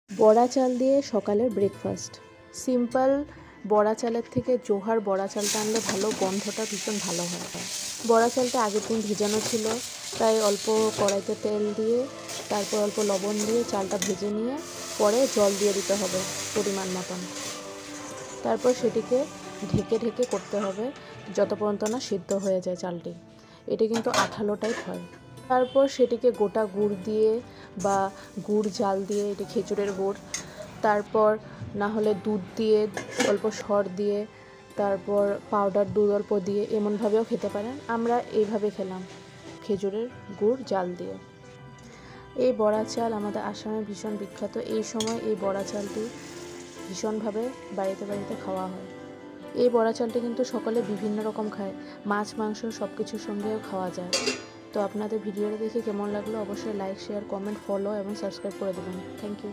বড়া চাল দিয়ে সকালের ব্রেকফাস্ট। সিম্পল বড়া চালের থেকে জোহার বড়া চালটা আনলে ভালো, গন্ধটা ভীষণ ভালো হয়। বড়া চালটা আগের দিন ভিজানো ছিল, তাই অল্প কড়াইতে তেল দিয়ে তারপর অল্প লবণ দিয়ে চালটা ভেজে নিয়ে পরে জল দিয়ে দিতে হবে পরিমাণ মতন। তারপর সেটিকে ঢেকে ঢেকে করতে হবে যত পর্যন্ত না সিদ্ধ হয়ে যায় চালটি। এটি কিন্তু আঠালো টাইপ হয়। তারপর সেটিকে গোটা গুড় দিয়ে বা গুড় জাল দিয়ে, এটি খেজুরের গুড়, তারপর না হলে দুধ দিয়ে অল্প সর দিয়ে, তারপর পাউডার দুধ অল্প দিয়ে এমনভাবেও খেতে পারেন। আমরা এইভাবে খেলাম, খেজুরের গুড় জাল দিয়ে। এই বড়া চাল আমাদের আসামে ভীষণ বিখ্যাত। এই সময় এই বড়া চালটি ভীষণভাবে বাড়িতে বাড়িতে খাওয়া হয়। এই বড়া চালটি কিন্তু সকলে বিভিন্ন রকম খায়, মাছ মাংস সব কিছুর সঙ্গেও খাওয়া যায়। তো আপনাদের ভিডিওটা দেখে কেমন লাগলো অবশ্যই লাইক, শেয়ার, কমেন্ট, ফলো এবং সাবস্ক্রাইব করে দেবেন। Thank you.